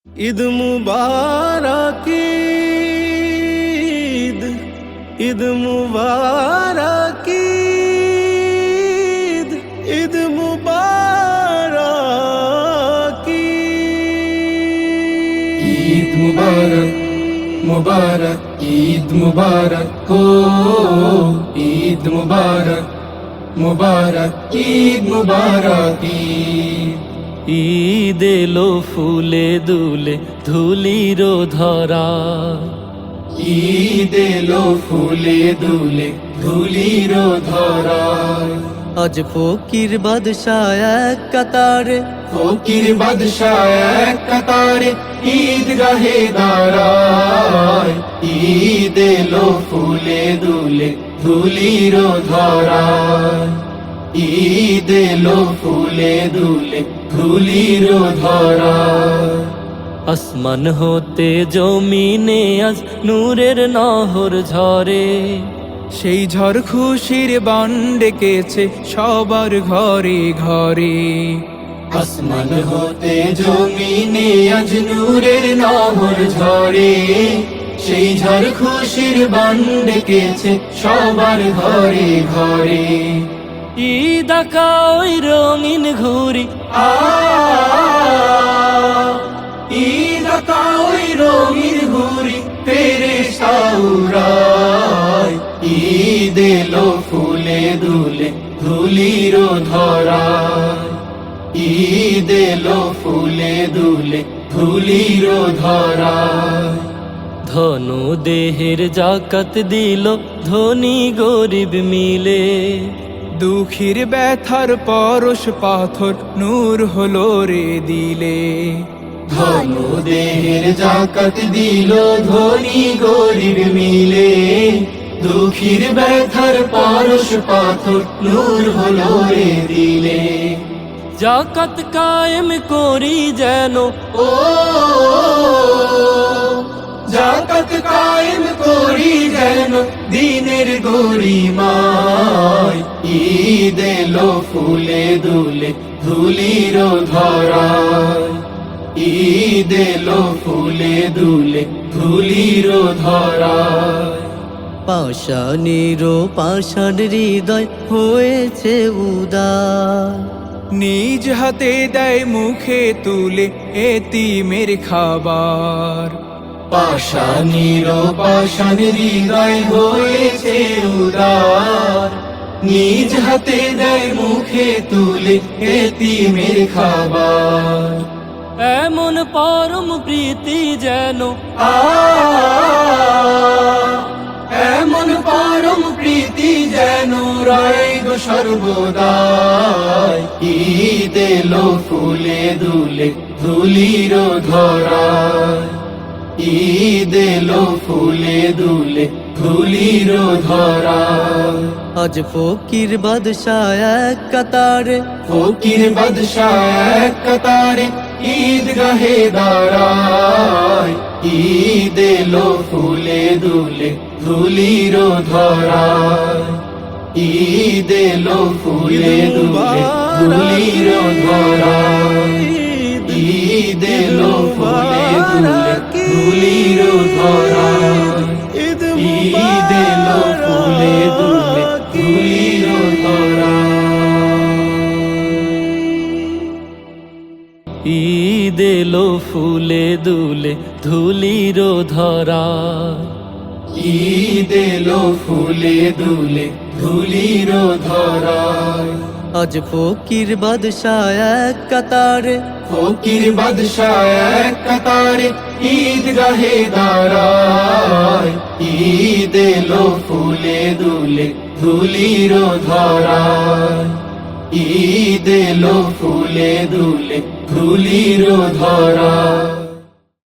ঈদ মুবারক, ঈদ ঈদ মুবারক, ঈদ ঈদ মুবারক, ঈদ মুবারক মুবারক ঈদ মুবারক হো, ঈদ মুবারক মুবারক ঈদ মুবারক। ঈদ এলো ফুলে দুলে ধুলির ধরা, ঈদ এলো ফুলে দুলে ধুলির ধরা। আজ ফকির বাদশাহ এক কাতারে, ফকির বাদশাহ এক কাতারে ঈদগাহে দাঁড়ায়। ঈদ এলো ফুলে দুলে ধুলির ধরা, ঈদ এলো ফুলে দুলে ধুলির ধরা। আসমান হতে জমিনে আজ নূরের নহর ঝরে, সেই ঝড় খুশির বান ডেকেছে সবার ঘরে ঘরে। আসমান হতে জমিনে আজ নূরের নহর ঝরে, সেই ঝড় খুশির বান ডেকেছে সবার ঘরে ঘরে। ঈদ আঁকা ওই রঙিন ঘুরি, ঈদ আঁকা ওই রঙিন ঘুরি ফেরেশতা উড়ায়। ঈদ এলো ফুলে দুলে ধুলির ধরা, ঈদ এলো ফুলে দুলে ধুলির ধরা। ধনু দেহের জাকাত দিল ধনী গরিব মিলে, দুঃখীর ব্যথার পরশ পাথর নূর হলো রে দিলে। ধনু দেহের জাকাত দিল ধনী গরিব মিলে, দুঃখীর ব্যথার পরশ পাথর নূর হলো রে দিলে। জাকাত কায়েম করি যেন ও জাকাত কায়েম করি যেন দিনের গরিমায়। ঈদ এলো ফুলে দুলে ধুলির ধরা, ঈদ এলো ফুলে দুলে ধুলির ধরা। পাষাণের পাষাণ হৃদয় হয়েছে উদার, নিজ হাতে দেয় মুখে তুলে এতিমের খাবার। পাষাণের পাষাণ হৃদয় হয়েছে উদার, নিজ হাতে দেয় মুখে তুলে এতিমের খাবার। এমন পরম প্রীতি যেন এমন পরম প্রীতি যেন রয় গো সর্বদাই। ঈদ এলো ফুলে দুলে ধুলির ধরা, ঈদ এলো ফুলে দুলে ধুলির ধরা। আজ ফকির বাদশাহ এক কাতারে, ফকির বাদশাহ এক কাতারে ঈদগাহে দাঁড়ায়। ঈদ এলো ফুলে দুলে ধুলির ধরা, ঈদ এলো ফুলে দুলে ধুলির ধরা। ঈদ এলো ফুলে দুলে ধুলির ধরা, ঈদ এলো ফুলে দুলে ধুলির ধরা। ঈদ এলো ফুলে দুলে ধুলির ধরা, ঈদ এলো ফুলে দুলে ধুলির ধরা। আজ ফকির বাদশাহ এক কাতারে, ফকির বাদশাহ এক কাতারে ঈদগাহে দাঁড়ায়। ঈদ এলো ফুলে দুলে ধুলির ধরা, ঈদ এলো ফুলে দুলে ধুলির ধরা।